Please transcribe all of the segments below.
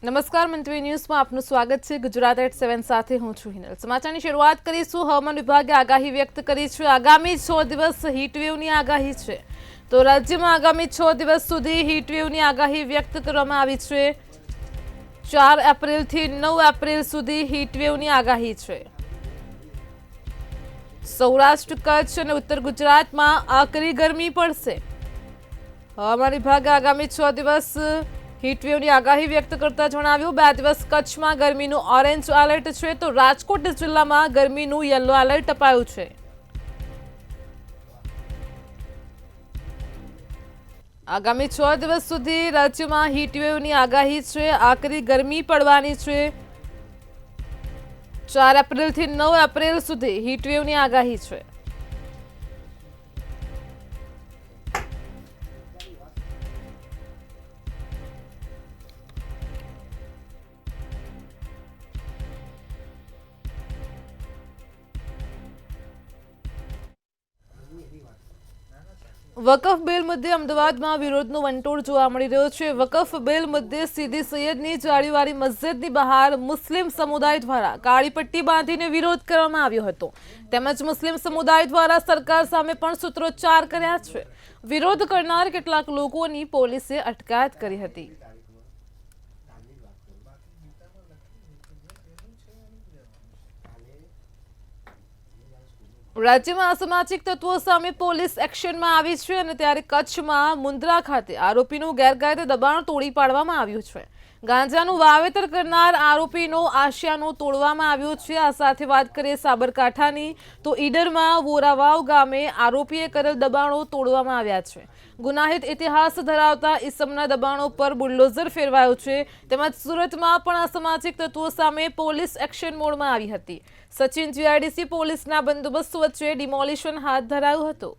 નમસ્કાર મંત્રી ન્યૂઝમાં આપનું સ્વાગત છે। ગુજરાત એટ 7 સાથે હું છું હિનલ। સમાચારની શરૂઆત કરીશું। હવામાન વિભાગે આગાહી વ્યક્ત કરી છે। આગામી 6 દિવસ હીટવેવની આગાહી છે। તો રાજ્યમાં આગામી 6 દિવસ સુધી હીટવેવની આગાહી વ્યક્ત કરવામાં આવી છે। 4 એપ્રિલથી 9 એપ્રિલ સુધી હીટવેવની આગાહી છે। સૌરાષ્ટ્ર, કચ્છ અને ઉત્તર ગુજરાતમાં આકરી ગરમી પડશે। હવામાન વિભાગે આગામી 6 દિવસ હીટવેવની આગાહી વ્યક્ત કરતા જણાવ્યું 2 દિવસ કચ્છમાં ગરમીનું ઓરેન્જ એલર્ટ છે, તો રાજકોટ જિલ્લામાં ગરમીનું યલો એલર્ટ અપાયું છે। આગામી 6 દિવસ સુધી રાજ્યમાં હીટવેવની આગાહી છે। આકરી ગરમી પડવાની છે। 4 એપ્રિલથી 9 એપ્રિલ સુધી હીટવેવની આગાહી છે। વકફ બિલ મુદ્દે અમદાવાદમાં વિરોધનો વંટોળ જોવા મળી રહ્યો છે। વકફ બિલ મુદ્દે સીદી સૈયદની જાળીવાળી મસ્જિદની બહાર મુસ્લિમ સમુદાય દ્વારા કાળી પટ્ટી બાંધીને વિરોધ કરવામાં આવ્યો હતો। તેમજ મુસ્લિમ સમુદાય દ્વારા સરકાર સામે પણ સૂત્રોચ્ચાર કર્યા છે। વિરોધ કરનાર કેટલાક લોકોની પોલીસે અટકાયત કરી હતી। રાજ્યમાં અસામાજિક તત્વો સામે પોલીસ એક્શનમાં આવી છે અને ત્યારે કચ્છમાં મુન્દ્રા ખાતે આરોપીનું ગેરકાયદે દબાણ તોડી પાડવામાં આવ્યું છે। ગાંજાનું વાવેતર કરનાર આરોપીનો આશિયાનો તોડવામાં આવ્યો છે। આ સાથે વાત કરીએ સાબરકાંઠાની, તો ઈડરમાં વોરાવાવ ગામે આરોપીએ કરેલ દબાણો તોડવામાં આવ્યા છે। ગુનાહિત ઇતિહાસ ધરાવતા ઈસમના દબાણો પર બુલડોઝર ફેરવાયો છે। તેમજ સુરતમાં પણ અસામાજિક તત્વો સામે પોલીસ એક્શન મોડમાં આવી હતી। સચિન જીઆઈડીસી પોલીસના બંદોબસ્ત વચ્ચે ડિમોલિશન હાથ ધરાયું હતું।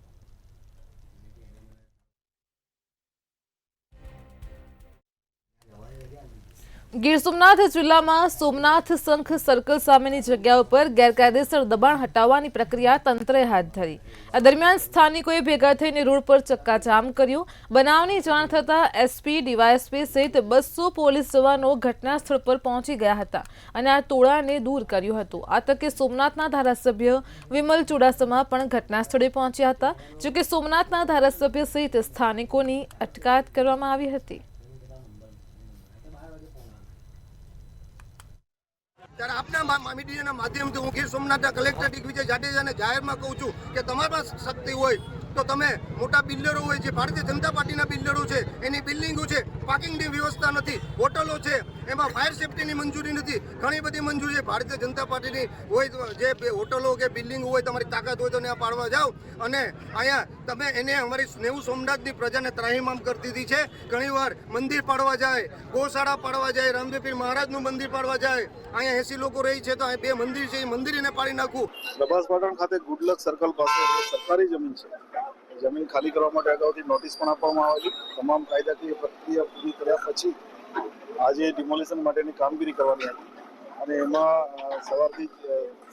ગીર સોમનાથ જિલ્લામાં સોમનાથ સંખ સર્કલ સામેની જગ્યા ઉપર ગેરકાયદેસર દબાણ હટાવવાની પ્રક્રિયા તંત્રે હાથ ધરી। આ દરમિયાન સ્થાનિકોએ ભેગા થઈને રોડ પર ચક્કાજામ કર્યું। બનાવની જાણ થતાં એસપી, ડીવાયએસપી સહિત 200 પોલીસ જવાનો ઘટના સ્થળ પર પહોંચી ગયા હતા અને આ ટોળાને દૂર કર્યું હતું। આ તકે સોમનાથના ધારાસભ્ય વિમલ ચુડાસમા પણ ઘટના સ્થળે પહોંચ્યા હતા। જોકે સોમનાથના ધારાસભ્ય સહિત સ્થાનિકોની અટકાયત કરવામાં આવી હતી। ત્યારે આપના મીડિયાના માધ્યમથી હું ગીર સોમનાથના કલેક્ટર દિગ્વિજય જાડેજાને જાહેરમાં કહું છું કે તમારી પાસે શક્તિ હોય તો તમે મોટા બિલ્ડરો હોય, જે ભારતીય જનતા પાર્ટીના બિલ્ડરો છે, એની બિલ્ડિંગો છે, પાર્કિંગની વ્યવસ્થા નથી, હોટલો છે, એમાં ફાયર સેફ્ટીની મંજૂરી નથી, ઘણી બધી મંજૂરી છે ભારતીય જનતા પાર્ટીની હોય, જે હોટલો કે બિલ્ડિંગ હોય તમારી તાકાત હોય તો ત્યાં પાડવા જાઓ અને અહીંયા તમે એને અમારી નેવું સોમનાથની પ્રજાને ત્રાહિમામ કરી દીધી છે। ઘણીવાર મંદિર પાડવા જાય, ગૌશાળા પાડવા જાય, રામદેવ મહારાજનું મંદિર પાડવા જાય, અહીંયા 80 લોકો રહી છે તો અહીં 2 મંદિર છે, એ મંદિર એને પાડી નાખવું। પ્રભાસ પાટણ ખાતે ગુડલક સર્કલ પાસે સરકારી જમીન છે। જમીન ખાલી કરવા માટે અગાઉથી નોટિસ પણ આપવામાં આવેલી। તમામ કાયદાકીય પ્રક્રિયા પૂરી કર્યા પછી આજે ડિમોલિશન માટેની કામગીરી કરવાની હતી અને એમાં સવારથી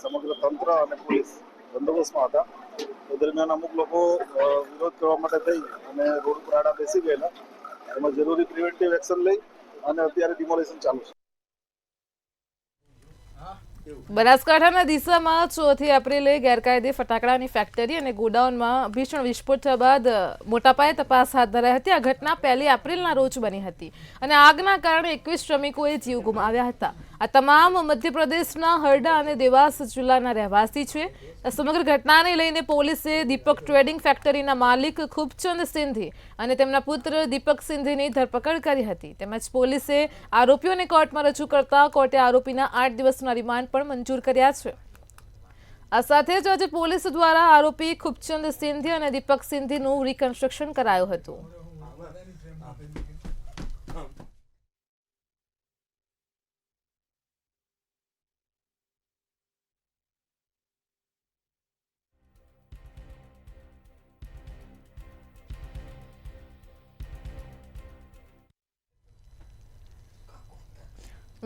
સમગ્ર તંત્ર અને પોલીસ બંદોબસ્તમાં હતા। એ દરમિયાન અમુક લોકો વિરોધ કરવા માટે થઈ અને રોડ પર આડા બેસી ગયેલા। એમાં જરૂરી પ્રિવેન્ટિવ એક્શન લઈ અને અત્યારે ડિમોલિશન ચાલુ છે। બનાસકાંઠાના ડીસામાં 4 એપ્રિલે ગેરકાયદે ફટાકડાની ફેક્ટરી અને ગોડાઉનમાં ભીષણ વિસ્ફોટ થયા બાદ મોટા પાયે તપાસ હાથ ધરાઈ હતી। આ ઘટના 1 એપ્રિલના રોજ બની હતી અને આગના કારણે 21 શ્રમિકોએ જીવ ગુમાવ્યા હતા। આ તમામ મધ્યપ્રદેશના હરડા અને દેવાસ જિલ્લાના રહેવાસી છે। સમગ્ર ઘટનાને લઈને પોલીસે દીપક ટ્રેડિંગ ફેક્ટરીના માલિક ખૂબચંદ સિંધી અને તેમના પુત્ર દીપક સિંધીની ધરપકડ કરી હતી। તેમજ પોલીસે આરોપીઓને કોર્ટમાં રજૂ કરતા કોર્ટે આરોપીના 8 દિવસના રિમાન્ડ પણ મંજૂર કર્યા છે। આ સાથે જ આજે પોલીસ દ્વારા આરોપી ખૂબચંદ સિંધી અને દીપક સિંધીનું રિકન્સ્ટ્રક્શન કરાયું હતું।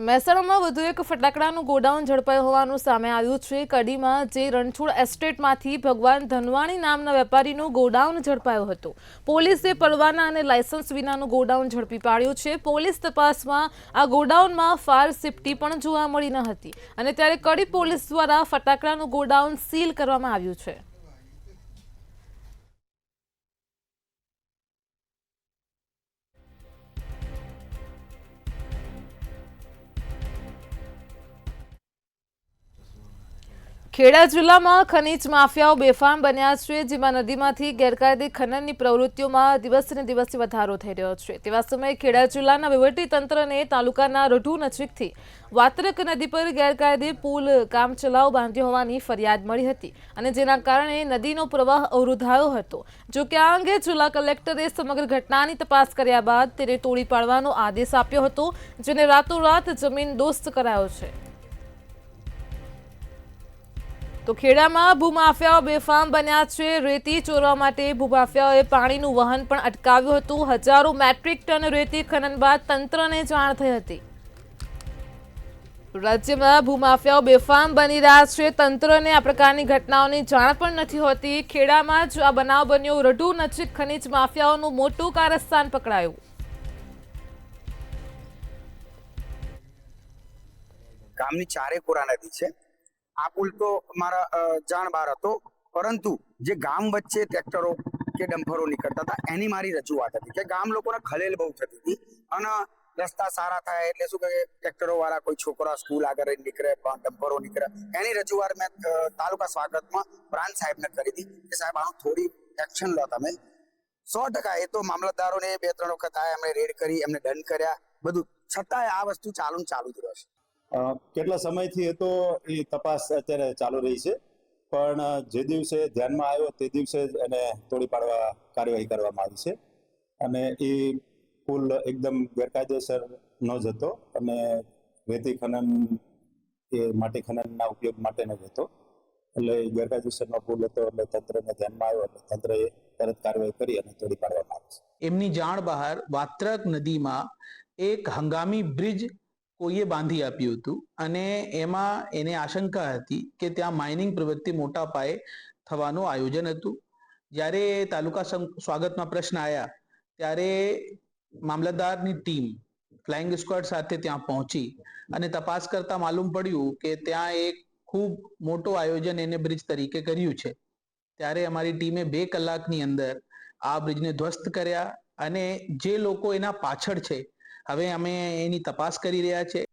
મહેસાણામાં વધુ એક ફટાકડાનું ગોડાઉન ઝડપાયું હોવાનું સામે આવ્યું છે. કડીમાં જે રણછોડ એસ્ટેટમાંથી ભગવાન ધનવાણી નામના વેપારીનું ગોડાઉન ઝડપાયું હતું. પોલીસે પરવાના અને લાયસન્સ વિનાનું ગોડાઉન ઝડપી પાડ્યું છે. પોલીસ તપાસમાં આ ગોડાઉનમાં ફાયર સેફટી પણ જોવા મળી ન હતી અને ત્યારે કડી પોલીસ દ્વારા ફટાકડાનું ગોડાઉન સીલ કરવામાં આવ્યું છે. ખેડા જિલ્લામાં ખનીજ માફિયાઓ બેફામ બન્યા છે, જેમાં નદીમાંથી ગેરકાયદે ખનનની પ્રવૃત્તિઓમાં દિવસને દિવસે વધારો થઈ રહ્યો છે. તેવા સમયે ખેડા જિલ્લાના વહીવટીતંત્રને તાલુકાના રઢુ નજીકથી વાત્રક નદી પર ગેરકાયદે પુલ કામચલાઉ બાંધ્યો હોવાની ફરિયાદ મળી હતી અને જેના કારણે નદીનો પ્રવાહ અવરોધાયો હતો. જો કે આ અંગે જિલ્લા કલેક્ટરે સમગ્ર ઘટનાની તપાસ કર્યા બાદ તેને તોડી પાડવાનો આદેશ આપ્યો હતો, જેને રાતોરાત જમીનદોસ્ત કરાયો છે. તો ખેડામાં ભૂમાફિયાઓ બેફામ બન્યા છે. રેતી ચોરવા માટે ભૂમાફિયાઓએ પાણીનું વહન પણ અટકાવ્યું હતું. હજારો મેટ્રિક ટન રેતી ખનન બાદ તંત્રને જાણ થઈ હતી. રાજ્યમાં ભૂમાફિયાઓ બેફામ બની રહ્યા છે. તંત્રને આ પ્રકારની ઘટનાઓની જાણ પણ નથી હોતી. ખેડામાં જ આ બનાવ બન્યો. રઢુ નજીક ખનીજ માફિયાઓનું મોટું કારસ્તાન પકડાયું. ગામની ચારે કોરા નદી છે. આ પુલ તો મારા જાણ બહાર હતો, પરંતુ જે ગામ વચ્ચે ટ્રેક્ટરો કે ડમ્પરો નીકળતા હતા એની મારી રજૂઆત હતી કે ગામ લોકોને ખલેલ બહુ થતી હતી અને રસ્તા સારા થાય એટલે શું કે ટ્રેક્ટરો વાળા કોઈ છોકરા સ્કૂલ આગળ નીકળે પણ ડમ્પરો નીકળે. એની રજૂઆત મેં તાલુકા સ્વાગતમાં પ્રાંત સાહેબને કરી હતી કે સાહેબ આનું થોડી એક્શન લો તમે. 100% એ તો મામલતદારોને 2-3 વખત આયા, એમણે રેડ કરી, એમને દંડ કર્યા બધું, છતાંય આ વસ્તુ ચાલુ જ રહેશે. કેટલા સમયથી એ તો એ તપાસ અત્યારે ચાલુ રહી છે, પણ જે દિવસે ધ્યાનમાં આવ્યો તે દિવસે જ એને તોડી પાડવા કાર્યવાહી કરવામાં આવી છે અને એ પુલ એકદમ ગેરકાયદેસર ન જ હતો અને રેતી ખનન એ માટી ખનનના ઉપયોગ માટેનો જ હતો. એટલે ગેરકાયદેસરનો પુલ હતો એટલે તંત્રને ધ્યાનમાં આવ્યો એટલે તંત્રએ તરત કાર્યવાહી કરી અને તોડી પાડવામાં આવી છે. એમની જાણ બહાર વાત્રક નદીમાં એક હંગામી બ્રિજ કોઈએ બાંધી આપ્યું હતું અને એમાં એને આશંકા હતી કે ત્યાં માઇનિંગ પ્રવૃત્તિ મોટા પાયે થવાનું આયોજન હતું. જ્યારે તાલુકા સ્વાગતમાં પ્રશ્ન આવ્યા ત્યારે મામલતદારની ટીમ ફ્લાઇંગ સ્ક્વોડ સાથે ત્યાં પહોંચી અને તપાસ કરતા માલુમ પડ્યું કે ત્યાં એક ખૂબ મોટું આયોજન એને બ્રિજ તરીકે કર્યું છે. ત્યારે અમારી ટીમે 2 કલાકની અંદર આ બ્રિજને ધ્વસ્ત કર્યા અને જે લોકો એના પાછળ છે હવે અમે એની તપાસ કરી રહ્યા છે.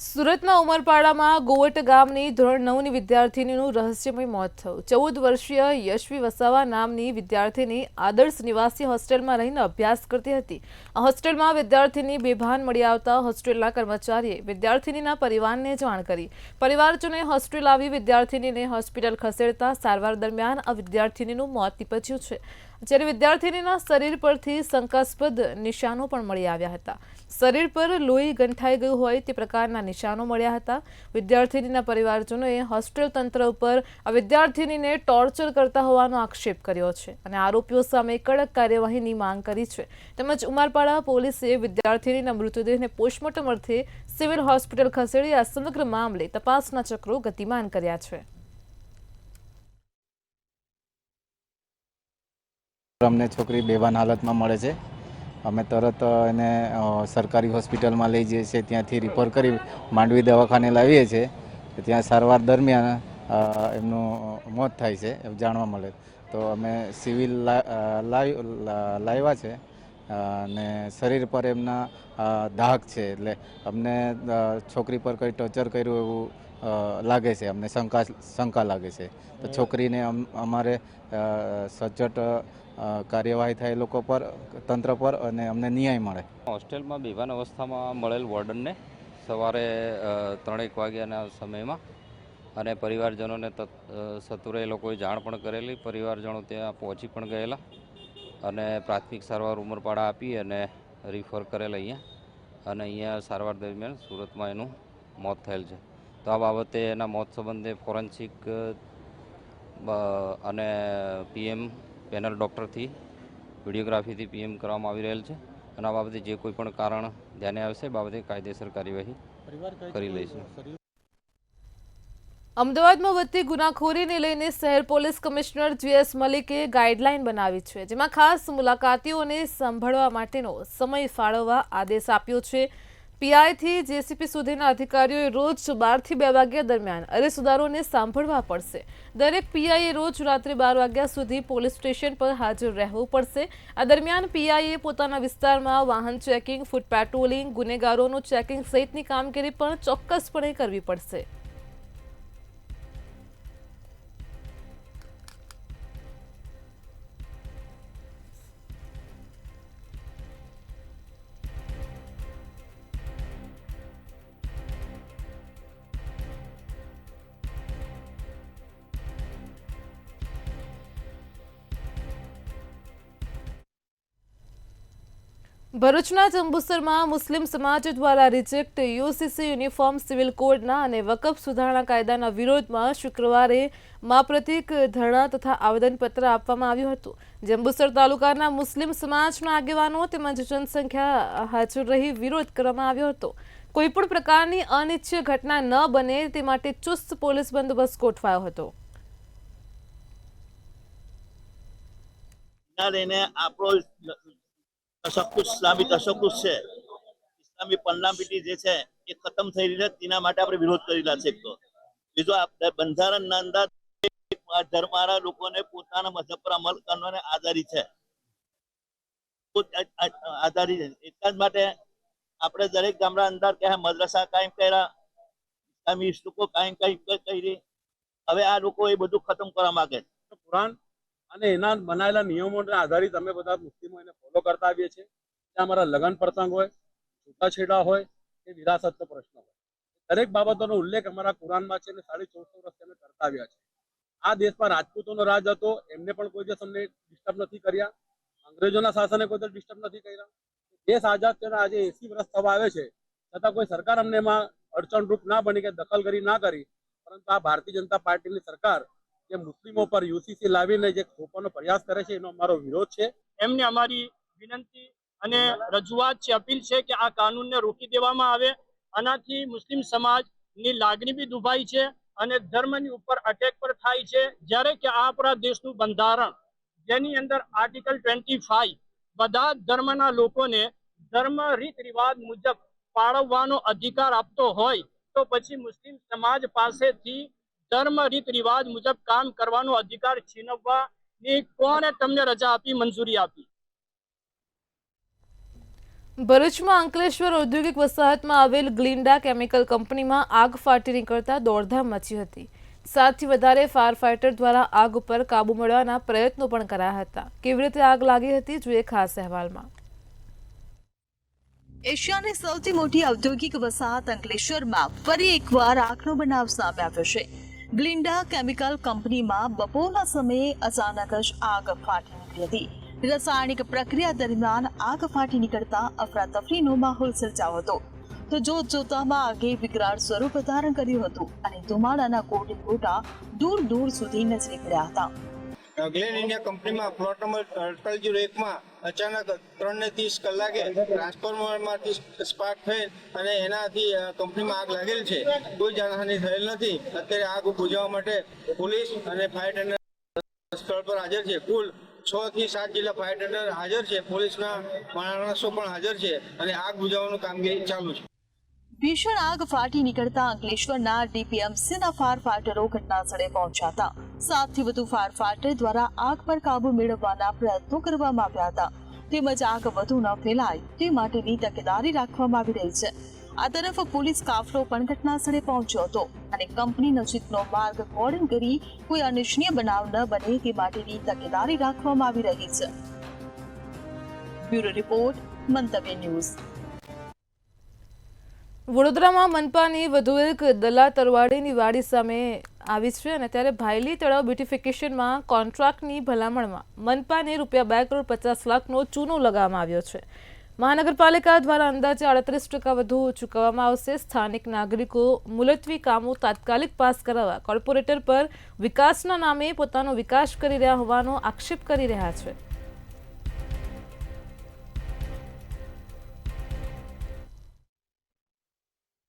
સુરતના ઉમરપાડામાં ગોવટ ગામની ધોરણ 9ની વિદ્યાર્થીનીનું રહસ્યમય મોત થયું. 14 વર્ષીય યશવી વસાવા નામની વિદ્યાર્થીની આદર્શ નિવાસી હોસ્ટેલમાં રહીને અભ્યાસ કરતી હતી. આ હોસ્ટેલમાં વિદ્યાર્થીની બેભાન મળી આવતા હોસ્ટેલના કર્મચારીએ વિદ્યાર્થીનીના પરિવારને જાણ કરી. પરિવારજનોએ હોસ્ટેલ આવી વિદ્યાર્થીનીને હોસ્પિટલ ખસેડતા સારવાર દરમિયાન આ વિદ્યાર્થીનીનું મોત નીપજ્યું છે. જ્યારે વિદ્યાર્થીનીના શરીર પરથી શંકાસ્પદ નિશાનો પણ મળી આવ્યા હતા. શરીર પર લોહી ગંઠાઈ ગયું હોય તે પ્રકારના નિશાનો મળ્યા હતા. વિદ્યાર્થીનીના પરિવારજનોએ હોસ્ટેલ તંત્ર ઉપર આ વિદ્યાર્થીનીને ટોર્ચર કરતા હોવાનો આક્ષેપ કર્યો છે અને આરોપીઓ સામે કડક કાર્યવાહીની માંગ કરી છે. તેમજ ઉમરપાડા પોલીસે વિદ્યાર્થીનીના મૃતદેહને પોસ્ટમોર્ટમ અર્થે સિવિલ હોસ્પિટલ ખસેડી આ સમગ્ર મામલે તપાસના ચક્રો ગતિમાન કર્યા છે. અમને છોકરી બેભાન હાલતમાં મળે છે. અમે તરત એને સરકારી હોસ્પિટલમાં લઈ જઈએ છીએ. ત્યાંથી રિફર કરી માંડવી દવાખાને લાવીએ છીએ. ત્યાં સારવાર દરમિયાન એમનું મોત થાય છે એવું જાણવા મળે તો અમે સિવિલ લાવ્યા છે અને શરીર પર એમના દાગ છે. એટલે અમને છોકરી પર કંઈ ટોર્ચર કર્યું એવું લાગે છે. અમને શંકા લાગે છે. તો છોકરીને અમારે સચોટ કાર્યવાહી થાય લોકો પર, તંત્ર પર અને અમને ન્યાય મળે. હોસ્ટેલમાં બેભાન અવસ્થામાં મળેલ વોર્ડનને સવારે 3-1 વાગ્યાના સમયમાં અને પરિવારજનોને સત્વરે એ લોકોએ જાણ પણ કરેલી. પરિવારજનો ત્યાં પહોંચી પણ ગયેલા અને પ્રાથમિક સારવાર ઉમરપાડા આપી અને રિફર કરેલ અહીંયા અને અહીંયા સારવાર દરમિયાન સુરતમાં એનું મોત થયેલ છે. તો આ બાબતે એના મોત સંબંધે ફોરેન્સિક અને PM પેનલ ડૉક્ટરથી વિડીયોગ્રાફીથી પીએમ કરવામાં આવી રહેલ છે અને આ બાબતે જે કોઈ પણ કારણ ધ્યાને આવશે એ બાબતે કાયદેસર કાર્યવાહી કરી લઈશું. અમદાવાદમાં વધતી ગુનાખોરીને લઈને શહેર પોલીસ કમિશનર GS મલિકે ગાઈડલાઈન બનાવી છે, જેમાં ખાસ મુલાકાતીઓને સાંભળવા માટેનો સમય ફાળવવા આદેશ આપ્યો છે. PI થી JCP સુધીના અધિકારીઓએ રોજ 12 થી 2 વાગ્યા દરમિયાન અરજદારોને સાંભળવા પડશે. દરેક PIએ રોજ રાત્રે 12 વાગ્યા સુધી પોલીસ સ્ટેશન પર હાજર રહેવું પડશે. આ દરમિયાન PIએ પોતાના વિસ્તારમાં વાહન ચેકિંગ, ફૂટ પેટ્રોલિંગ, ગુનેગારોનું ચેકિંગ સહિતની કામગીરી પણ ચોક્કસપણે કરવી પડશે. ભરૂચના જંબુસરમાં મુસ્લિમ સમાજ દ્વારા રિજેક્ટ UCC યુનિફોર્મ સિવિલ કોડના અને વકફ સુધારણા કાયદાના વિરોધમાં શુક્રવારે મા પ્રતીક ધરણા તથા આવેદનપત્ર આપવામાં આવ્યું હતું. જંબુસર તાલુકાના મુસ્લિમ સમાજના આગેવાનો તેમજ જનસંખ્યા હાજર રહી વિરોધ કરવામાં આવ્યો હતો. કોઈપણ પ્રકારની અનિચ્છનીય ઘટના ન બને તે માટે ચુસ્ત પોલીસ બંદોબસ્ત ગોઠવાયો હતો. ઇસ્લામી તશક્કુસ છે, ઇસ્લામી પલ્લાપીટી જે છે એ ખતમ થઈ રહી છે, તેના માટે આપણે વિરોધ કરી રહ્યા છે. તો બીજો બંધારણના અંદર ધર્મવાળા લોકોને પોતાના મذહબ પર અમલ કરવાની આઝાદી છે, એટલા જ માટે આપણે દરેક ગામડા અંદર કે મદ્રસા કાયમ કર્યા, ઇસ્લામી સ્કૂલો કાયમ કરી. હવે આ લોકો એ બધું ખતમ કરવા માંગે છે. કુરાન અને એના બનાવેલા નિયમોના આધારિત અમે બધા મુસ્લિમો એને ફોલો કરતા આવીએ છીએ. ત્યાં અમારા લગ્ન પ્રસંગ હોય, છૂટાછેડા હોય કે વિરાસતનો પ્રશ્ન હોય, દરેક બાબતોનો ઉલ્લેખ અમારા કુરાનમાં છે અને 450 વર્ષથી અમે કરતા આવ્યા છે. આ દેશમાં રાજપૂતોનો રાજ હતો, એમને પણ કોઈ દિવસ અમને ડિસ્ટર્બ નથી કર્યા, અંગ્રેજોના શાસને કોઈ દિવસ ડિસ્ટર્બ નથી કર્યા. દેશ આઝાદ થયો આજે 80 વર્ષ થવા આવે છે, છતાં કોઈ સરકાર અમને એમાં અડચણરૂપ ના બની કે દખલગીરી ના કરી. પરંતુ આ ભારતીય જનતા પાર્ટીની સરકાર જે મુસ્લિમો પર UCC લાવીને જે થોપવાનો પ્રયાસ કરે છે એનો અમારો વિરોધ છે. એમને અમારી વિનંતી અને રજૂઆત છે, અપીલ છે કે આ કાનૂનને રોકી દેવામાં આવે. આનાથી મુસ્લિમ સમાજની લાગણી બી દુભાઈ છે અને ધર્મની ઉપર અટેક પર થાય છે. જ્યારે કે આ આપણા દેશનું બંધારણ જેની અંદર આર્ટિકલ 25 બધા ધર્મના લોકોને ધર્મ રીત રિવાજ મુજબ પાળવવાનો અધિકાર આપતો હોય તો પછી મુસ્લિમ સમાજ પાસેથી ધર્મ રીત રિવાજ મુજબ કામ કરવાનો અધિકાર છીનવવાની કોણે તમને રજા આપી, મંજૂરી આપી? ભરૂચમાં અંકલેશ્વર ઔદ્યોગિક વસાહતમાં આવેલ ગ્લિન્ડા કેમિકલ કંપનીમાં આગ ફાટી નીકળતા દોડધામ મચી હતી. 7 થી વધારે ફાયર ફાઇટર દ્વારા આગ ઉપર કાબુ મેળવવાના પ્રયત્નો પણ કરાયા હતા. કેવી રીતે આગ લાગી હતી જોઈએ ખાસ અહેવાલમાં. એશિયાની સૌથી મોટી ઔદ્યોગિક વસાહત અંકલેશ્વરમાં ફરી એકવાર આગનો બનાવ સામે આવ્યો છે. ગ્લિન્ડા કેમિકલ કંપનીમાં બપોરના સમયે અચાનક જ આગ ફાટી નીકળી હતી. રાસાયણિક પ્રક્રિયા દરમિયાન આગ ફાટી નીકળતા અફરાતફરીનો માહોલ સર્જાયો હતો. તો જોતજોતામાં આગે વિકરાળ સ્વરૂપ ધારણ કર્યું હતું અને ધુમાડાના ગોટા દૂર દૂર સુધી નજરે પડ્યા હતા. ગ્લેન ઇન્ડિયા કંપનીમાં પ્લોટ નંબર 301માં અચાનક 3:30 કલાકે ટ્રાન્સફોર્મરમાંથી સ્પાર્ક થઈ અને એનાથી કંપનીમાં આગ લાગેલ છે. કોઈ જાનહાનિ થયેલ નથી. અત્યારે આગ બુઝાવવા માટે પોલીસ અને ફાયર ટેન્ડર સ્થળ પર હાજર છે. કુલ 6 થી 7 જેટલા ફાયર ટેન્ડર હાજર છે, પોલીસના માણસો પણ હાજર છે અને આગ બુઝાવવાનું કામગીરી ચાલુ છે. ભીષણ આગ ફાટી નીકળતા અંકલેશ્વરના DPMCના ફાયર ફાઇટરો ઘટનાસ્થળે પહોંચ્યા હતા. 7 થી વધુ ફાયર ફાઇટર દ્વારા આગ પર કાબુ મેળવવાના પ્રયત્નો કરવામાં આવ્યા હતા. તેમજ આગ વધુ ન ફેલાય તે માટેની તકેદારી રાખવામાં આવી રહી છે. આ તરફ પોલીસ કાફલો પણ ઘટનાસ્થળે પહોંચ્યો હતો અને કંપની નજીકનો માર્ગ કોર્ડન કરી કોઈ અનિચ્છનીય બનાવ ન બને તે માટેની તકેદારી રાખવામાં આવી રહી છે. બ્યુરો રિપોર્ટ, મંતવ્ય ન્યૂઝ. વડોદરામાં મનપાની વધુ એક દલા તરવાડીની વાડી સામે આવી છે અને ત્યારે ભાયલી તળાવ બ્યુટિફિકેશનમાં કોન્ટ્રાક્ટની ભલામણમાં મનપાને ₹2.50 કરોડનો ચૂનો લગાવવામાં આવ્યો છે. મહાનગરપાલિકા દ્વારા અંદાજે 38% વધુ ચૂકવવામાં આવશે. સ્થાનિક નાગરિકો મુલતવી કામો તાત્કાલિક પાસ કરાવવા કોર્પોરેટર પર વિકાસના નામે પોતાનો વિકાસ કરી રહ્યા હોવાનો આક્ષેપ કરી રહ્યા છે.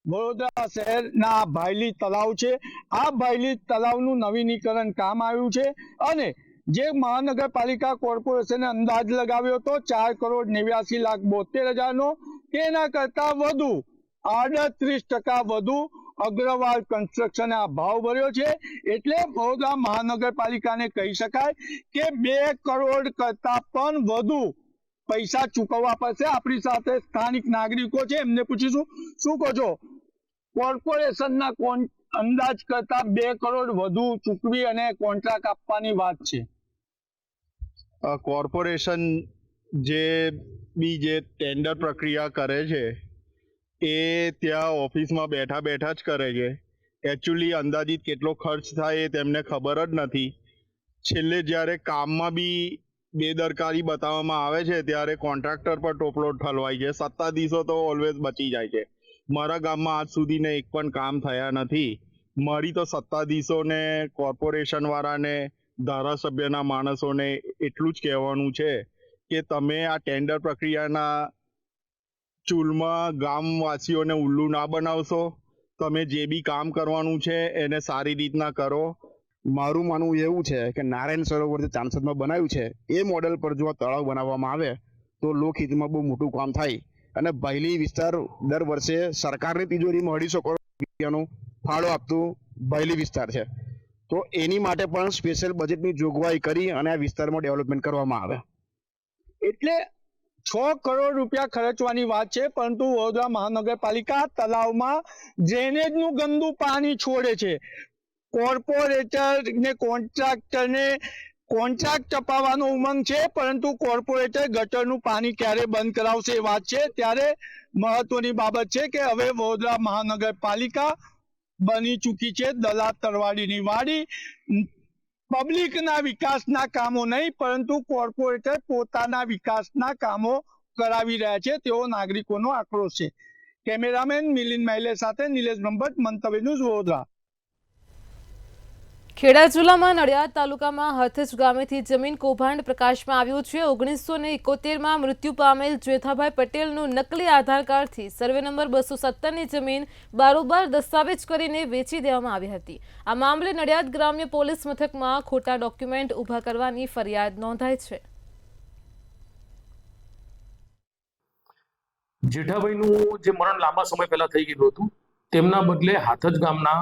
વડોદરા શહેરના ભાયલી તળાવ છે. આ ભાયલી તળાવનું નવીનીકરણ કામ આવ્યું છે અને જે મહાનગરપાલિકા કોર્પોરેશને અંદાજ લગાવ્યો હતો 4,89,72,000નો, તેના કરતા વધુ 38% વધુ અગ્રવાલ કન્સ્ટ્રક્શને આ ભાવ ભર્યો છે. એટલે વડોદરા મહાનગરપાલિકાને કહી શકાય કે 2 કરોડ કરતા પણ વધુ પૈસા ચૂકવવા પડશે. આપણી સાથે સ્થાનિક નાગરિકો છે, એમને પૂછીશું, શું કહો છો? કોર્પોરેશનના અંદાજ કરતા 2 કરોડ વધુ ચૂકવી અને કોન્ટ્રાક્ટ આપવાની વાત છે. કોર્પોરેશન જે ટેન્ડર પ્રક્રિયા કરે છે એ ત્યાં ઓફિસમાં બેઠા બેઠા જ કરે છે. એકચ્યુઅલી અંદાજિત કેટલો ખર્ચ થાય એ તેમને ખબર જ નથી. છેલ્લે જ્યારે કામમાં બી બેદરકારી બતાવવામાં આવે છે ત્યારે કોન્ટ્રાક્ટર પર ટોપલો ઠલવાય છે. સત્તાધીશો તો ઓલવેઝ બચી જાય છે. મારા ગામમાં આજ સુધીને એક પણ કામ થયા નથી. મારી તો સત્તાધીશોને, કોર્પોરેશનવાળાને, ધારાસભ્યના માણસોને એટલું જ કહેવાનું છે કે તમે આ ટેન્ડર પ્રક્રિયાના ચૂલમાં ગામવાસીઓને ઉલ્લુ ના બનાવશો. તમે જે બી કામ કરવાનું છે એને સારી રીતના કરો. મારું માનવું એવું છે કે નારાયણ સરોવર જે ચાંસદમાં બનાવ્યું છે એ મોડેલ પર જો આ તળાવ બનાવવામાં આવે તો લોકહિતમાં બહુ મોટું કામ થાય અને ભાયલી વિસ્તાર દર વર્ષે સરકારની તિજોરીમાં 250 કરોડ રૂપિયાનો ફાળો આપતું ભાયલી વિસ્તાર છે. તો એની માટે પણ સ્પેશિયલ બજેટની જોગવાઈ કરી અને આ વિસ્તારમાં ડેવલપમેન્ટ કરવામાં આવે. એટલે 6 કરોડ રૂપિયા ખર્ચવાની વાત છે, પરંતુ વડોદરા મહાનગરપાલિકા તળાવમાં ડ્રેનેજનું ગંદુ પાણી છોડે છે. કોર્પોરેટર ને કોન્ટ્રાક્ટરને કોન્ટ્રાક્ટ અપાવવાનો ઉમંગ છે, પરંતુ કોર્પોરેટર ગટરનું પાણી ક્યારે બંધ કરાવશે એ વાત છે. ત્યારે મહત્વની બાબત છે કે હવે વડોદરા મહાનગરપાલિકા બની ચૂકી છે દલા તરવાડીની વાડી. પબ્લિકના વિકાસના કામો નહીં, પરંતુ કોર્પોરેટર પોતાના વિકાસના કામો કરાવી રહ્યા છે તેવો નાગરિકોનો આક્રોશ છે. કેમેરામેન મિલિંદ મહેલે સાથે નિલેશ બ્રહ્મભટ્ટ, મંતવ્ય ન્યૂઝ, વડોદરા. ખેડા જિલ્લામાં નડિયાદ તાલુકામાં હથજ ગામેથી જમીન કૌભાંડ પ્રકાશમાં આવ્યું છે. 1971માં મૃત્યુ પામેલ જેઠાભાઈ પટેલનું નકલી આધાર કાર્ડથી સર્વે નંબર 217ની જમીન બારોબાર દસ્તાવેજ કરીને વેચી દેવામાં આવી હતી. આ મામલે નડિયાદ ગ્રામ્ય પોલીસ મથકમાં ખોટા ડોક્યુમેન્ટ ઊભા કરવાની ફરિયાદ નોંધાઈ છે. જેઠાભાઈનું જે મરણ લાંબા સમય પહેલા થઈ ગયું હતું, તેમના બદલે હાથજ ગામના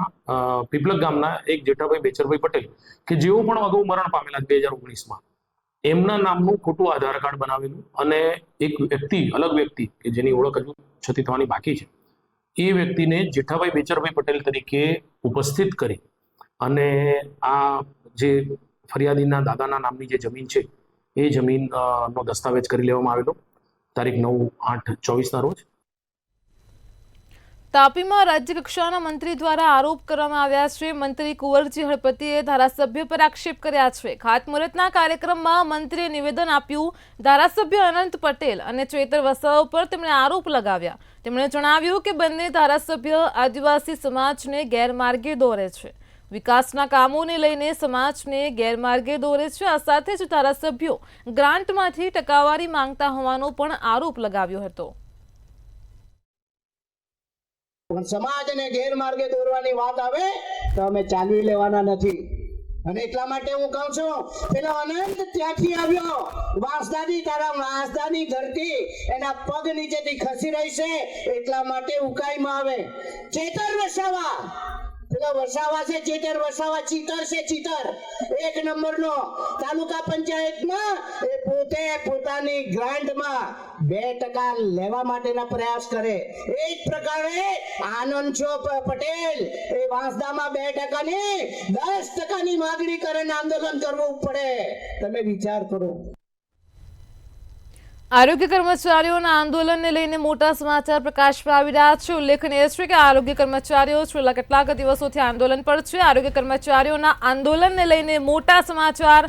પીપલક ગામના એક જેઠાભાઈ બેચરભાઈ પટેલ કે જેઓ પણ અગાઉ મરણ પામેલા 2019માં, એમના નામનું ખોટું આધાર કાર્ડ બનાવેલું અને એક વ્યક્તિ, અલગ વ્યક્તિ કે જેની ઓળખ હજુ છતી થવાની બાકી છે, એ વ્યક્તિને જેઠાભાઈ બેચરભાઈ પટેલ તરીકે ઉપસ્થિત કરી અને આ જે ફરિયાદીના દાદાના નામની જે જમીન છે એ જમીનનો દસ્તાવેજ કરી લેવામાં આવેલો તારીખ 9/8/24ના રોજ. તાપીમાં રાજ્ય કક્ષાના મંત્રી દ્વારા આરોપ કરવામાં આવ્યા છે. મંત્રી કુંવરજી હળપતિએ ધારાસભ્ય પર આક્ષેપ કર્યા છે. ખાતમુહૂર્તના કાર્યક્રમમાં મંત્રીએ નિવેદન આપ્યું. ધારાસભ્ય અનંત પટેલ અને ચેતર વસાવા પર તેમણે આરોપ લગાવ્યા. તેમણે જણાવ્યું કે બંને ધારાસભ્ય આદિવાસી સમાજને ગેરમાર્ગે દોરે છે. વિકાસના કામોને લઈને સમાજને ગેરમાર્ગે દોરે છે. આ સાથે જ ધારાસભ્યો ગ્રાન્ટમાંથી ટકાવારી માંગતા હોવાનો પણ આરોપ લગાવ્યો હતો. સમાજને ગેરમાર્ગે દોરવાની વાત આવે તો અમે ચાલવી લેવાના નથી. અને એટલા માટે હું કહું છું, પેલો અનંત ત્યાંથી આવ્યો, વાંસદાની, તારા વાંસદાની ધરતી એના પગ નીચેથી ખસી રહી છે, એટલા માટે ઉકાઈમાં આવે. ચેતર વસાવા, પેલો વસાવા છે, ચેતર વસાવા ચીતર છે, ચીતર 1 નંબરનો તાલુકા પંચાયતમાં એ પોતે પોતાની ગ્રાન્ટમાં 2% લેવા માટેના પ્રયાસ કરે. એ જ પ્રકારે આનંદ છો પટેલ એ વાંસદામાં 2% ની 10%ની માંગણી કરે ને આંદોલન કરવું પડે. તમે વિચાર કરો. આરોગ્ય કર્મચારીઓના આંદોલનને લઈને મોટા સમાચાર પ્રકાશમાં આવી રહ્યા છે. ઉલ્લેખનીય છે કે આરોગ્ય કર્મચારીઓ છેલ્લા કેટલાક દિવસોથી આંદોલન પર છે. આરોગ્ય કર્મચારીઓના આંદોલનને લઈને મોટા સમાચાર.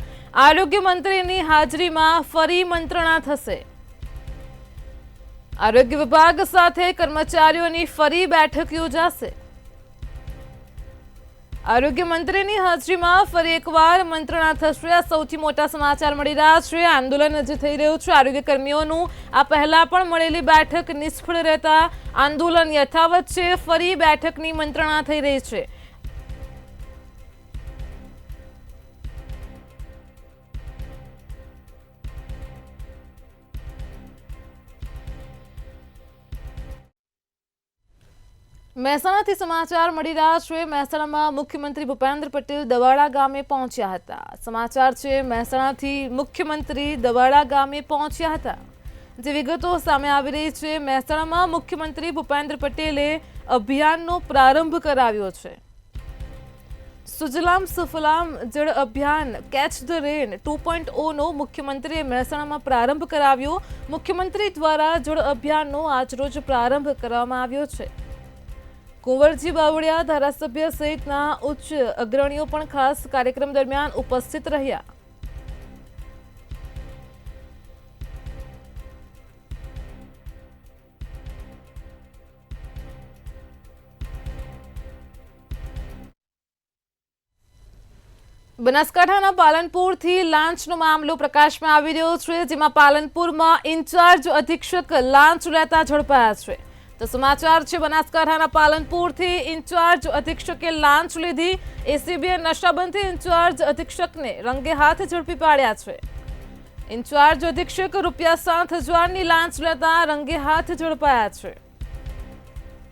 આરોગ્ય મંત્રીની હાજરીમાં ફરી મંત્રણા થશે. આરોગ્ય વિભાગ સાથે કર્મચારીઓની ફરી બેઠક યોજાશે. આરોગ્ય મંત્રીની હાજરીમાં ફરી એકવાર મંત્રણા થશે। આ સૌથી મોટા સમાચાર મળી રહ્યા છે। આંદોલન જે થઈ રહ્યું છે આરોગ્ય કર્મીઓનું, આ પહેલા પણ મળેલી બેઠક નિષ્ફળ રહેતા આંદોલન યથાવત છે। ફરી બેઠકની મંત્રણા થઈ રહી છે। મહેસાણાથી સમાચાર મળી રહ્યા છે। મહેસાણામાં મુખ્યમંત્રી ભૂપેન્દ્ર પટેલ દવાડા ગામે પહોંચ્યા હતા। સમાચાર છે મહેસાણાથી મુખ્યમંત્રી દવાડા ગામે પહોંચ્યા હતા। જે વિગતો સામે આવી રહી છે, મહેસાણામાં મુખ્યમંત્રી ભૂપેન્દ્ર પટેલે અભિયાનનો પ્રારંભ કરાવ્યો છે। સુજલામ સુફલામ જળ અભિયાન કેચ ધ રેન 2.0નો મુખ્યમંત્રીએ મહેસાણામાં પ્રારંભ કરાવ્યો। મુખ્યમંત્રી દ્વારા જળ અભિયાનનો આજરોજ પ્રારંભ કરવામાં આવ્યો છે। કુંવરજી બાવળિયા ધારાસભ્ય સહિતના ઉચ્ચ અગ્રણીઓ પણ ખાસ કાર્યક્રમ દરમિયાન ઉપસ્થિત રહ્યા। બનાસકાંઠાના પાલનપુરથી લાંચનો મામલો પ્રકાશમાં આવી રહ્યો છે, જેમાં પાલનપુરમાં ઇન્ચાર્જ અધિક્ષક લાંચ લેતા ઝડપાયા છે। તો સમાચાર છે બનાસકાંઠાના પાલનપુરથી ઇન્ચાર્જ અધિક્ષકે લાંચ લીધી। એસીબીએ નશાબંધી ઇન્ચાર્જ અધિક્ષકને રંગે હાથ ઝડપી પાડ્યા છે। ઇન્ચાર્જ અધિક્ષક ₹7,000ની લાંચ લેતા રંગે હાથ ઝડપાયા છે।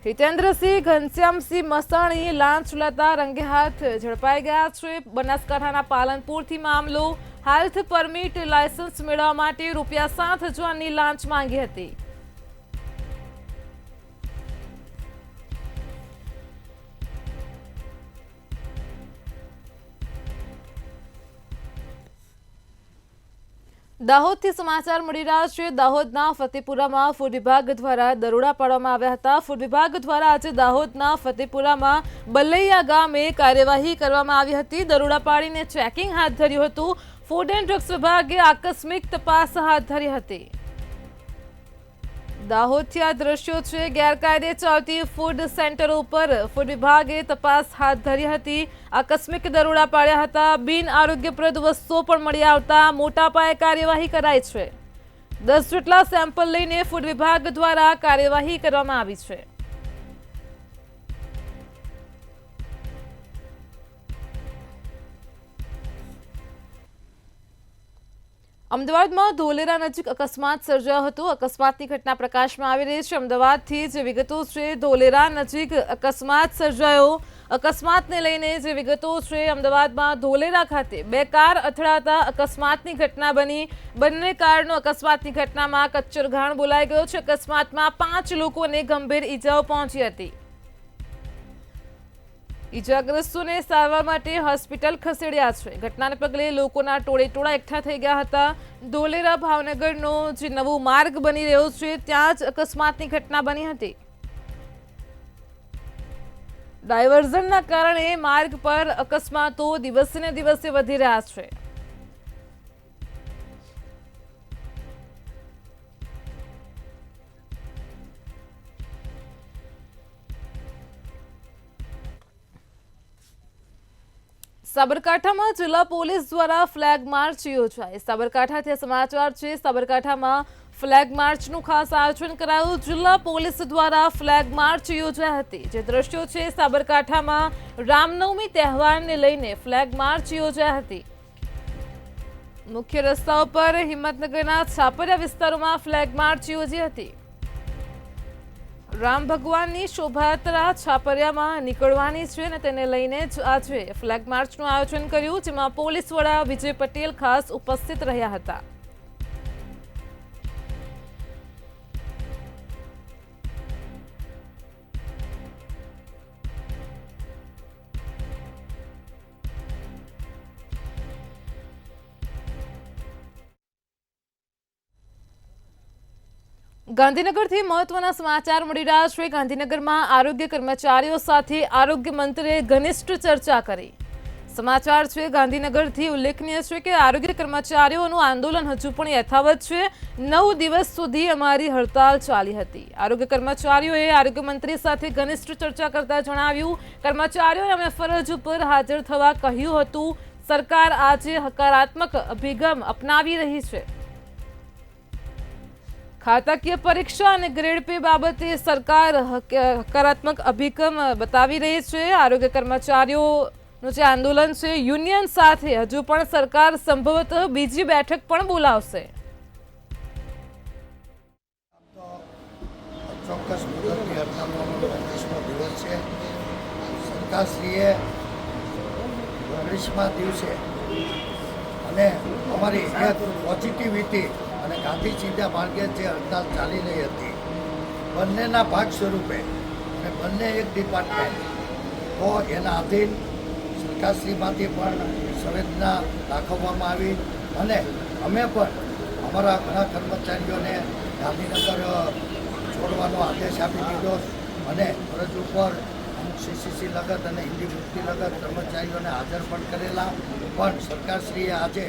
હિતેન્દ્રસિંહ ઘનશ્યામસિંહ મસાણી લાંચ લેતા રંગે હાથ ઝડપાઈ ગયા છે। બનાસકાંઠાના પાલનપુરથી મામલો હેલ્થ પરમિટ લાયસન્સ મેળવવા માટે ₹7,000ની લાંચ માંગી હતી। દાહોદથી સમાચાર મળી રહ્યા છે। દાહોદના ફતેપુરામાં ફૂડ વિભાગ દ્વારા દરોડા પાડવામાં આવ્યા હતા। ફૂડ વિભાગ દ્વારા આજે દાહોદના ફતેપુરામાં બલૈયા ગામે કાર્યવાહી કરવામાં આવી હતી। દરોડા પાડીને ચેકિંગ હાથ ધર્યું હતું। ફૂડ એન્ડ ડ્રગ્સ વિભાગે આકસ્મિક તપાસ હાથ ધરી હતી। દાહોદથી આ દ્રશ્યો છે। ગેરકાયદે ચાલતી ફૂડ સેન્ટરો ઉપર ફૂડ વિભાગે તપાસ હાથ ધરી હતી। આકસ્મિક દરોડા પાડ્યા હતા। બિન આરોગ્યપ્રદ વસ્તુઓ પણ મળી આવતા મોટા પાયે કાર્યવાહી કરાઈ છે। 10 જેટલા સેમ્પલ લઈને ફૂડ વિભાગ દ્વારા કાર્યવાહી કરવામાં આવી છે। અમદાવાદમાં ધોલેરા નજીક અકસ્માત સર્જાયો હતો। અકસ્માતની ઘટના પ્રકાશમાં આવી રહી છે। અમદાવાદથી જે વિગતો છે, ધોલેરા નજીક અકસ્માત સર્જાયો। અકસ્માતને લઈને જે વિગતો છે, અમદાવાદમાં ધોલેરા ખાતે 2 કાર અથડાતા અકસ્માતની ઘટના બની। બંને કારનો અકસ્માતની ઘટનામાં કચ્ચરઘાણ બોલાઈ ગયો છે। અકસ્માતમાં 5 લોકોને ગંભીર ઈજાઓ પહોંચી હતી। ઈજાગ્રસ્તોને સારવાર માટે હોસ્પિટલ ખસેડ્યા છે। ઘટનાને પગલે લોકોના ટોળેટોળા એકઠા થઈ ગયા હતા। ધોલેરા ભાવનગરનો જે નવો માર્ગ બની રહ્યો છે, ત્યાં જ અકસ્માતની ઘટના બની હતી। ડાયવર્ઝનના કારણે માર્ગ પર અકસ્માતો દિવસેને દિવસે વધી રહ્યા છે। સાબરકાંઠામાં જિલ્લા પોલીસ દ્વારા ફ્લેગ માર્ચ યોજાઈ। સાબરકાંઠાથી સમાચાર છે। સાબરકાંઠામાં ફ્લેગ માર્ચનું ખાસ આયોજન કરાયું। જિલ્લા પોલીસ દ્વારા ફ્લેગ માર્ચ યોજાઈ હતી। જે દ્રશ્યો છે, સાબરકાંઠામાં રામનવમી તહેવારને લઈને ફ્લેગ માર્ચ યોજાઈ હતી। મુખ્ય રસ્તાઓ પર હિંમતનગરના છાપરિયા વિસ્તારોમાં ફ્લેગ માર્ચ યોજી હતી। રામ ભગવાનની શોભાયાત્રા છાપરિયામાં નીકળવાની છે અને તેને લઈને જ આજે ફ્લેગ માર્ચનું આયોજન કર્યું, જેમાં પોલીસ વડા વિજય પટેલ ખાસ ઉપસ્થિત રહ્યા હતા। ગાંધીનગરથી મહત્વના સમાચાર મળી રહ્યા છે। ગાંધીનગરમાં આરોગ્ય કર્મચારીઓ સાથે આરોગ્ય મંત્રીએ ઘનિષ્ઠ ચર્ચા કરી। સમાચાર છે ગાંધીનગરથી। ઉલ્લેખનીય છે કે આરોગ્ય કર્મચારીઓનું આંદોલન હજુ પણ યથાવત છે। 9 દિવસ સુધી અમારી હડતાલ ચાલી હતી। આરોગ્ય કર્મચારીઓએ આરોગ્ય મંત્રી સાથે ઘનિષ્ઠ ચર્ચા કરતા જણાવ્યું, કર્મચારીઓએ અમે ફરજ ઉપર હાજર થવા કહ્યું હતું। સરકાર આજે હકારાત્મક અભિગમ અપનાવી રહી છે। ખાતાકીય પરીક્ષા અને ગ્રેડ પે બાબતે સરકાર હકારાત્મક અભિગમ બતાવી રહી છે। આરોગ્ય કર્મચારીઓનું જે આંદોલન છે યુનિયન સાથે હજુ પણ સરકાર સંભવતઃ બીજી બેઠક પણ બોલાવશે। ચોક્કસ મુદતની હડતાલનો 25મો દિવસ છે। સરકારશ્રીએ 19મા દિવસે અને અમારી એક પોઝિટિવિટી અને ગાંધી ચિંતા માર્ગે જે હડતાલ ચાલી રહી હતી બંનેના ભાગ સ્વરૂપે અને બંને એક ડિપાર્ટમેન્ટ તો એના આધીન સરકારશ્રીમાંથી પણ સંવેદના દાખવવામાં આવી અને અમે પણ અમારા ઘણા કર્મચારીઓને ગાંધીનગર છોડવાનો આદેશ આપી દીધો અને ફરજ ઉપર અમુક સીસીસી લગત અને હિન્દી મુક્તિ લગત કર્મચારીઓને હાજર પણ કરેલા। પણ સરકારશ્રીએ આજે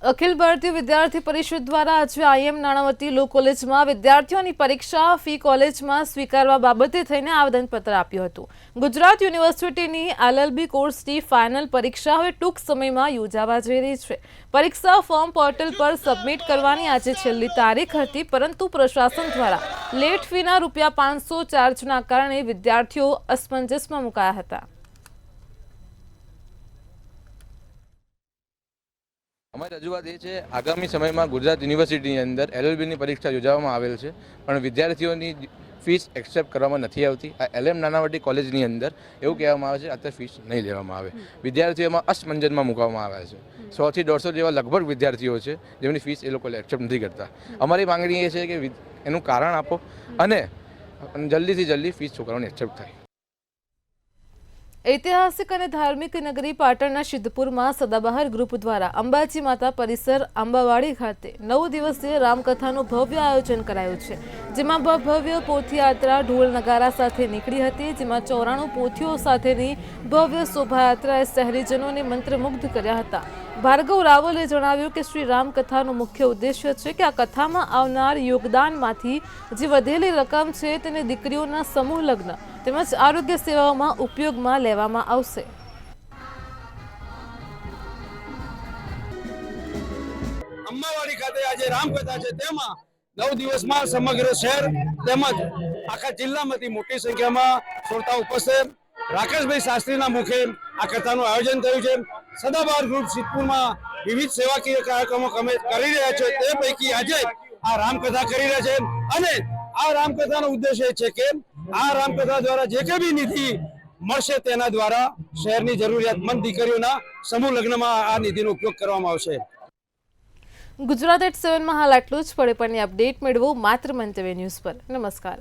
અખિલ ભારતીય વિદ્યાર્થી પરિષદ દ્વારા આજે આઈએમ નાણાવટી લો કોલેજમાં વિદ્યાર્થીઓની પરીક્ષા ફી કોલેજમાં સ્વીકારવા બાબતે થઈને આવેદનપત્ર આપ્યું હતું। ગુજરાત યુનિવર્સિટીની એલએલબી કોર્સની ફાઇનલ પરીક્ષા હવે ટૂંક સમયમાં યોજાવા જઈ રહી છે। પરીક્ષા ફોર્મ પોર્ટલ પર સબમિટ કરવાની આજે છેલ્લી તારીખ હતી, પરંતુ પ્રશાસન દ્વારા લેટ ફીના ₹500 ચાર્જના કારણે વિદ્યાર્થીઓ અસમંજસમાં મુકાયા હતા। અમારી રજૂઆત એ છે, આગામી સમયમાં ગુજરાત યુનિવર્સિટીની અંદર એલએલબીની પરીક્ષા યોજવામાં આવેલ છે, પણ વિદ્યાર્થીઓની ફીસ એક્સેપ્ટ કરવામાં નથી આવતી। આ એલએમ નાનાવટી કોલેજની અંદર એવું કહેવામાં આવે છે અત્યારે ફીસ નહીં લેવામાં આવે। વિદ્યાર્થીઓમાં અસમંજસમાં મૂકવામાં આવે છે। 100 થી 150 જેવા લગભગ વિદ્યાર્થીઓ છે જેમની ફીસ એ લોકો એક્સેપ્ટ નથી કરતા। અમારી માંગણી એ છે કે એનું કારણ આપો અને જલ્દીથી જલ્દી ફીસ છોકરાઓની એક્સેપ્ટ થાય। ઐતિહાસિક અને ધાર્મિક નગરી પાટણના સિદ્ધપુરમાં સદાબહાર ગ્રુપ દ્વારા અંબાજી માતા પરિસર આંબાવાડી ખાતે 9 દિવસીય રામકથાનું ભવ્ય આયોજન કરાયું છે, જેમાં ભવ્ય પોથીયાત્રા ઢોલ નગારા સાથે નીકળી હતી, જેમાં 94 પોથીઓ સાથેની ભવ્ય શોભાયાત્રાએ શહેરીજનોને મંત્રમુગ્ધ કર્યા હતા। ભાર્ગવ રાવલે જણાવ્યું કે શ્રી રામકથાનો મુખ્ય ઉદ્દેશ્ય છે કે આ કથામાં આવનાર યોગદાનમાંથી જે વધેલી રકમ છે તેને દીકરીઓના સમૂહ લગ્ન તેમજ આરોગ્ય સેવાઓમાં ઉપયોગમાં લેવામાં આવશે। અંબાવાડી ખાતે આજે રામકથા છે, તેમાં 9 દિવસમાં સમગ્ર શહેર તેમજ આખા જિલ્લામાંથી મોટી સંખ્યામાં શ્રોતાઓ ઉપસ્થિત। રાકેશભાઈ શાસ્ત્રીના મુખે આ કથાનું આયોજન થયું છે। સદાબહાર ગ્રુપ સિદ્ધપુરમાં વિવિધ સેવાકીય કાર્યક્રમો અમે કરી રહ્યા છે, તે પૈકી આજે આ રામકથા કરી રહ્યા છે અને આ રામકથાનો ઉદ્દેશ્ય છે કે આ રામકથા દ્વારા જે કંઈ બી નિધિ મળશે તેના દ્વારા શહેરની જરૂરિયાતમંદ દીકરીઓના સમૂહ લગ્નમાં આ નિધિનો ઉપયોગ કરવામાં આવશે। ગુજરાત@7 માં હાલ આટલું જ। પડે પણની અપડેટ મેળવો માત્ર મંતવ્ય ન્યૂઝ પર। નમસ્કાર।